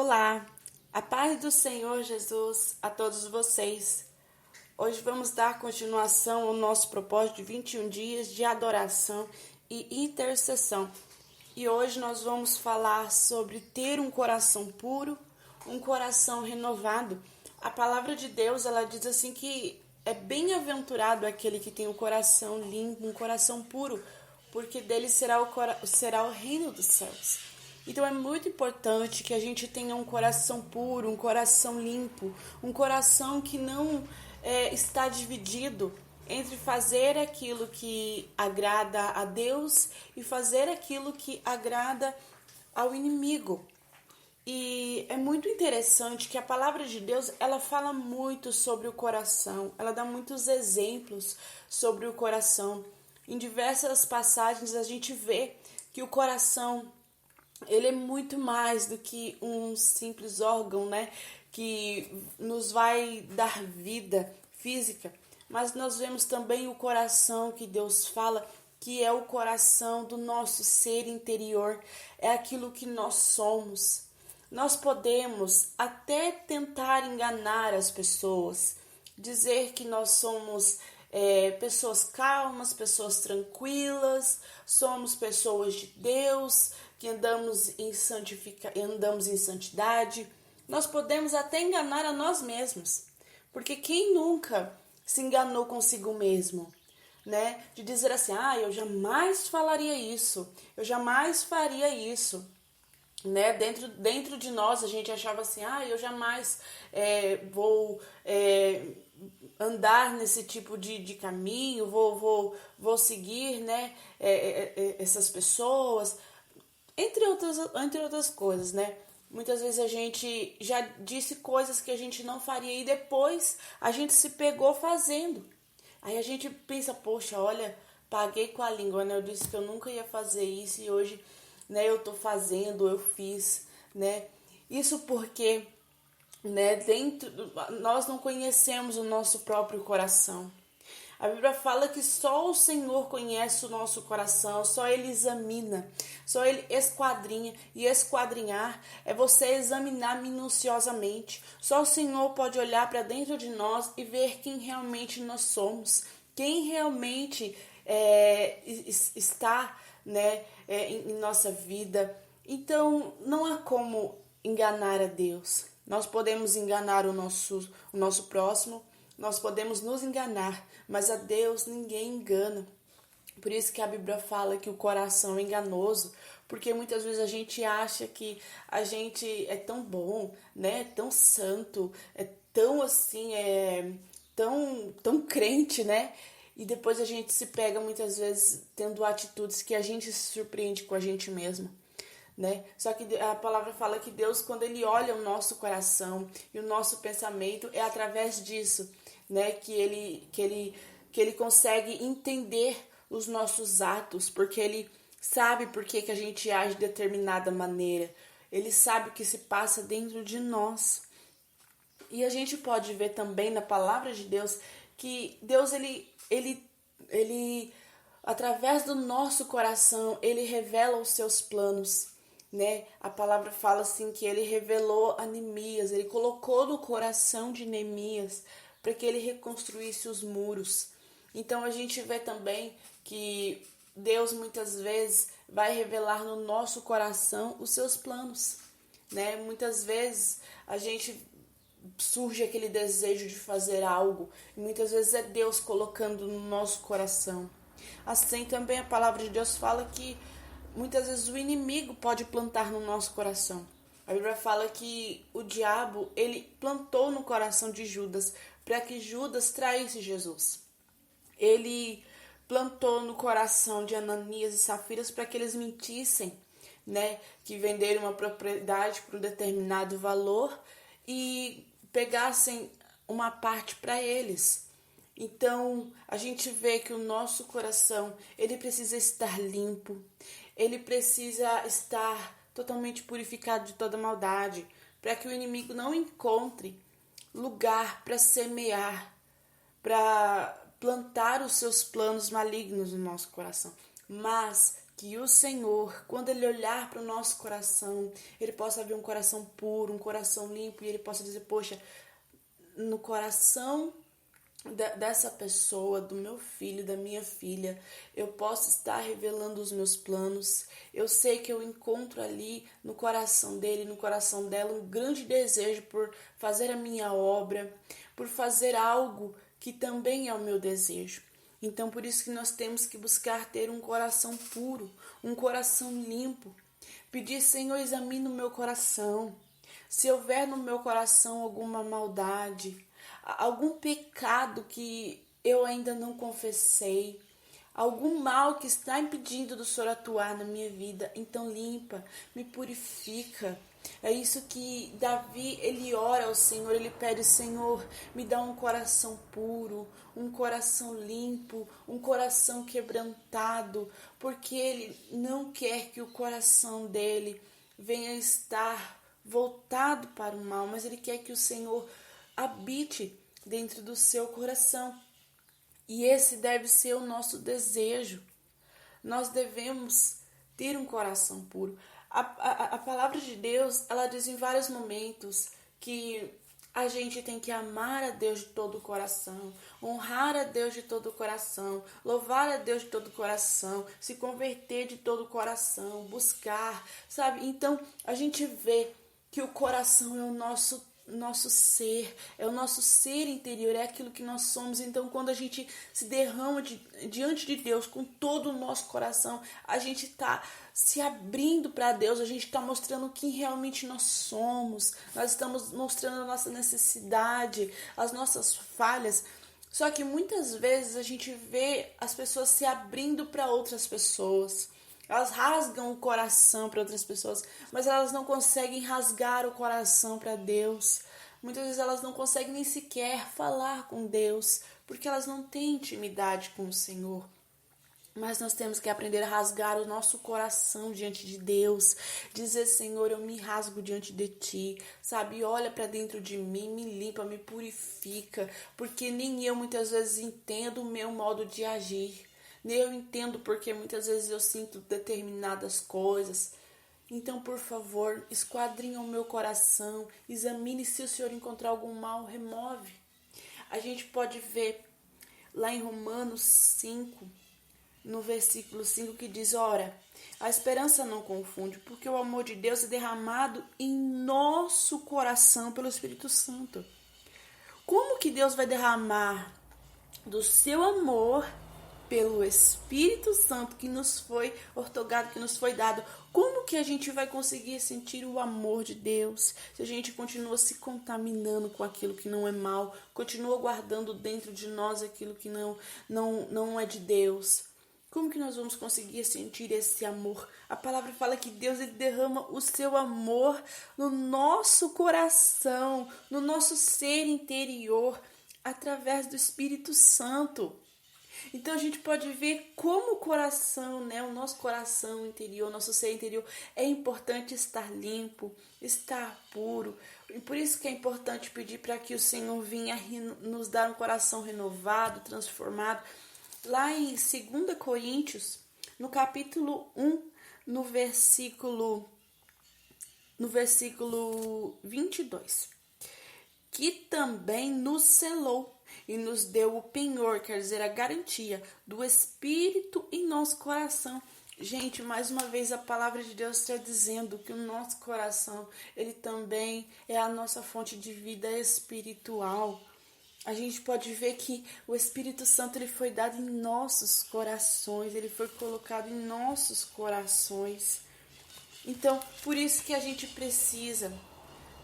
Olá, a paz do Senhor Jesus a todos vocês. Hoje vamos dar continuação ao nosso propósito de 21 dias de adoração e intercessão. E hoje nós vamos falar sobre ter um coração puro, um coração renovado. A palavra de Deus, ela diz assim que é bem-aventurado aquele que tem o coração limpo, um coração puro, porque dele será o reino dos céus. Então é muito importante que a gente tenha um coração puro, um coração limpo, um coração que não está dividido entre fazer aquilo que agrada a Deus e fazer aquilo que agrada ao inimigo. E é muito interessante que a palavra de Deus, ela fala muito sobre o coração, ela dá muitos exemplos sobre o coração. Em diversas passagens a gente vê que o coração, ele é muito mais do que um simples órgão, né, que nos vai dar vida física, mas nós vemos também o coração que Deus fala, que é o coração do nosso ser interior, é aquilo que nós somos. Nós podemos até tentar enganar as pessoas, dizer que nós somos pessoas calmas, pessoas tranquilas, somos pessoas de Deus, que andamos em santidade. Nós podemos até enganar a nós mesmos, porque quem nunca se enganou consigo mesmo, né? De dizer assim, eu jamais falaria isso, eu jamais faria isso. Né? Dentro de nós a gente achava assim, eu jamais vou andar nesse tipo de caminho, vou seguir, né, essas pessoas, entre outras coisas, né? Muitas vezes a gente já disse coisas que a gente não faria e depois a gente se pegou fazendo. Aí a gente pensa, poxa, olha, paguei com a língua, né? Eu disse que eu nunca ia fazer isso e hoje, né, eu tô fazendo, eu fiz, né? Isso porque, né, nós não conhecemos o nosso próprio coração. A Bíblia fala que só o Senhor conhece o nosso coração, só Ele examina, só Ele esquadrinha. E esquadrinhar é você examinar minuciosamente. Só o Senhor pode olhar para dentro de nós e ver quem realmente nós somos, quem realmente está, né, em nossa vida. Então, não há como enganar a Deus. Nós podemos enganar o nosso próximo, nós podemos nos enganar, mas a Deus ninguém engana. Por isso que a Bíblia fala que o coração é enganoso, porque muitas vezes a gente acha que a gente é tão bom, né? Tão santo, é tão assim, tão crente, né? E depois a gente se pega muitas vezes tendo atitudes que a gente se surpreende com a gente mesmo. Né? Só que a palavra fala que Deus, quando Ele olha o nosso coração e o nosso pensamento, é através disso, né, que ele consegue entender os nossos atos, porque Ele sabe por que a gente age de determinada maneira. Ele sabe o que se passa dentro de nós. E a gente pode ver também na palavra de Deus que Deus, ele através do nosso coração, Ele revela os seus planos. Né? A palavra fala assim que ele revelou a Neemias, ele colocou no coração de Neemias para que ele reconstruísse os muros. Então a gente vê também que Deus muitas vezes vai revelar no nosso coração os seus planos, né? Muitas vezes a gente surge aquele desejo de fazer algo, e muitas vezes é Deus colocando no nosso coração. Assim também a palavra de Deus fala que muitas vezes o inimigo pode plantar no nosso coração. A Bíblia fala que o diabo, ele plantou no coração de Judas para que Judas traísse Jesus. Ele plantou no coração de Ananias e Safiras para que eles mentissem, né? Que venderam uma propriedade por um determinado valor e pegassem uma parte para eles. Então, a gente vê que o nosso coração, ele precisa estar limpo, ele precisa estar totalmente purificado de toda maldade, para que o inimigo não encontre lugar para semear, para plantar os seus planos malignos no nosso coração, mas que o Senhor, quando Ele olhar para o nosso coração, Ele possa ver um coração puro, um coração limpo, e Ele possa dizer, poxa, no coração dessa pessoa, do meu filho, da minha filha, eu posso estar revelando os meus planos. Eu sei que eu encontro ali no coração dele, no coração dela, um grande desejo por fazer a minha obra, por fazer algo que também é o meu desejo. Então, por isso que nós temos que buscar ter um coração puro, um coração limpo. Pedir, Senhor, examine o meu coração. Se houver no meu coração alguma maldade, algum pecado que eu ainda não confessei, algum mal que está impedindo do Senhor atuar na minha vida, então limpa, me purifica. É isso que Davi, ele ora ao Senhor, ele pede, Senhor, me dá um coração puro, um coração limpo, um coração quebrantado, porque ele não quer que o coração dele venha estar voltado para o mal, mas ele quer que o Senhor habite dentro do seu coração. E esse deve ser o nosso desejo. Nós devemos ter um coração puro. A palavra de Deus, ela diz em vários momentos que a gente tem que amar a Deus de todo o coração, honrar a Deus de todo o coração, louvar a Deus de todo o coração, se converter de todo o coração, buscar, sabe? Então, a gente vê que o coração é o nosso ser, é o nosso ser interior, é aquilo que nós somos. Então, quando a gente se derrama diante de Deus com todo o nosso coração, a gente está se abrindo para Deus, a gente está mostrando quem realmente nós somos, nós estamos mostrando a nossa necessidade, as nossas falhas. Só que muitas vezes a gente vê as pessoas se abrindo para outras pessoas. Elas rasgam o coração para outras pessoas, mas elas não conseguem rasgar o coração para Deus. Muitas vezes elas não conseguem nem sequer falar com Deus, porque elas não têm intimidade com o Senhor. Mas nós temos que aprender a rasgar o nosso coração diante de Deus. Dizer, Senhor, eu me rasgo diante de Ti, sabe? Olha para dentro de mim, me limpa, me purifica, porque nem eu muitas vezes entendo o meu modo de agir. Nem eu entendo porque muitas vezes eu sinto determinadas coisas. Então, por favor, esquadrinha o meu coração, examine se o Senhor encontrar algum mal, remove. A gente pode ver lá em Romanos 5, no versículo 5, que diz, ora, a esperança não confunde, porque o amor de Deus é derramado em nosso coração pelo Espírito Santo. Como que Deus vai derramar do seu amor pelo Espírito Santo que nos foi outorgado, que nos foi dado? Como que a gente vai conseguir sentir o amor de Deus se a gente continua se contaminando com aquilo que não é mal, continua guardando dentro de nós aquilo que não é de Deus? Como que nós vamos conseguir sentir esse amor? A palavra fala que Deus, ele derrama o seu amor no nosso coração, no nosso ser interior, através do Espírito Santo. Então a gente pode ver como o coração, né, o nosso coração interior, nosso ser interior, é importante estar limpo, estar puro. E por isso que é importante pedir para que o Senhor venha nos dar um coração renovado, transformado. Lá em 2 Coríntios, no capítulo 1, no versículo 22, que também nos selou e nos deu o penhor, quer dizer, a garantia do Espírito em nosso coração. Gente, mais uma vez a palavra de Deus está dizendo que o nosso coração, ele também é a nossa fonte de vida espiritual. A gente pode ver que o Espírito Santo, ele foi dado em nossos corações, ele foi colocado em nossos corações. Então, por isso que a gente precisa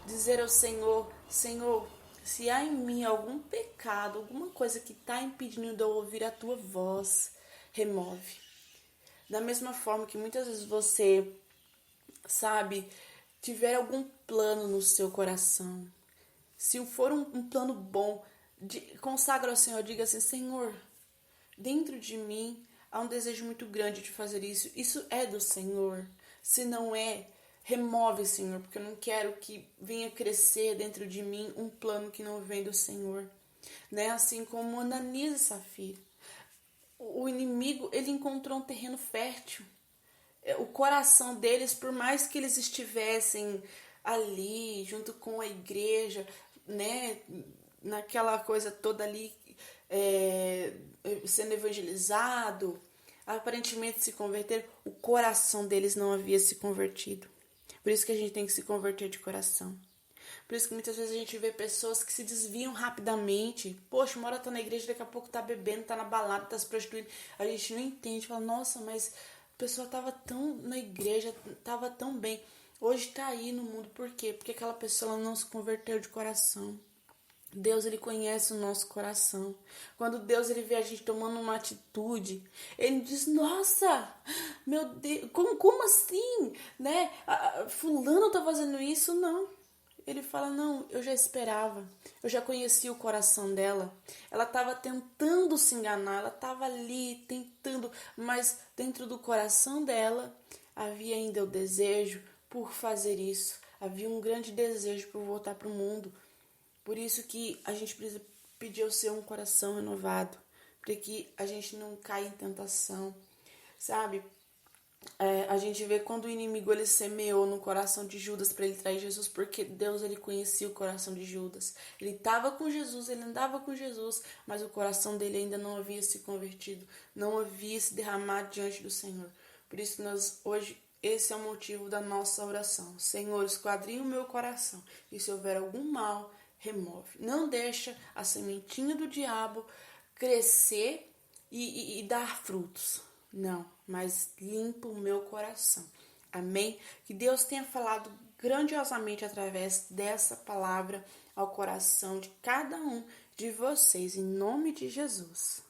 dizer ao Senhor, Senhor, se há em mim algum pecado, alguma coisa que está impedindo de eu ouvir a tua voz, remove. Da mesma forma que muitas vezes você, sabe, tiver algum plano no seu coração, se for um plano bom, consagra ao Senhor, diga assim, Senhor, dentro de mim há um desejo muito grande de fazer isso. Isso é do Senhor. Se não é, remove, Senhor, porque eu não quero que venha crescer dentro de mim um plano que não vem do Senhor. Né? Assim como Ananias e Safira. O inimigo, ele encontrou um terreno fértil. o coração deles, por mais que eles estivessem ali, junto com a igreja, né, naquela coisa toda ali, sendo evangelizado, aparentemente se converteram, o coração deles não havia se convertido. Por isso que a gente tem que se converter de coração. Por isso que muitas vezes a gente vê pessoas que se desviam rapidamente. Poxa, uma hora tá na igreja, daqui a pouco tá bebendo, tá na balada, tá se prostituindo. A gente não entende, fala, nossa, mas a pessoa tava tão na igreja, tava tão bem. Hoje tá aí no mundo, por quê? Porque aquela pessoa ela não se converteu de coração. Deus, ele conhece o nosso coração. Quando Deus, ele vê a gente tomando uma atitude, ele diz, nossa, meu Deus, como assim? Né? Fulano tá fazendo isso? Não. Ele fala, não, eu já esperava, eu já conhecia o coração dela. Ela estava tentando se enganar, ela estava ali tentando, mas dentro do coração dela havia ainda o desejo por fazer isso. Havia um grande desejo por voltar para o mundo. Por isso que a gente precisa pedir ao Senhor um coração renovado, para que a gente não caia em tentação, sabe? A gente vê quando o inimigo ele semeou no coração de Judas para ele trair Jesus, porque Deus ele conhecia o coração de Judas. Ele estava com Jesus, ele andava com Jesus, mas o coração dele ainda não havia se convertido, não havia se derramado diante do Senhor. Por isso nós hoje esse é o motivo da nossa oração. Senhor, esquadrinha o meu coração e se houver algum mal, remove. Não deixa a sementinha do diabo crescer e dar frutos. Não, mas limpa o meu coração. Amém? Que Deus tenha falado grandiosamente através dessa palavra ao coração de cada um de vocês, em nome de Jesus.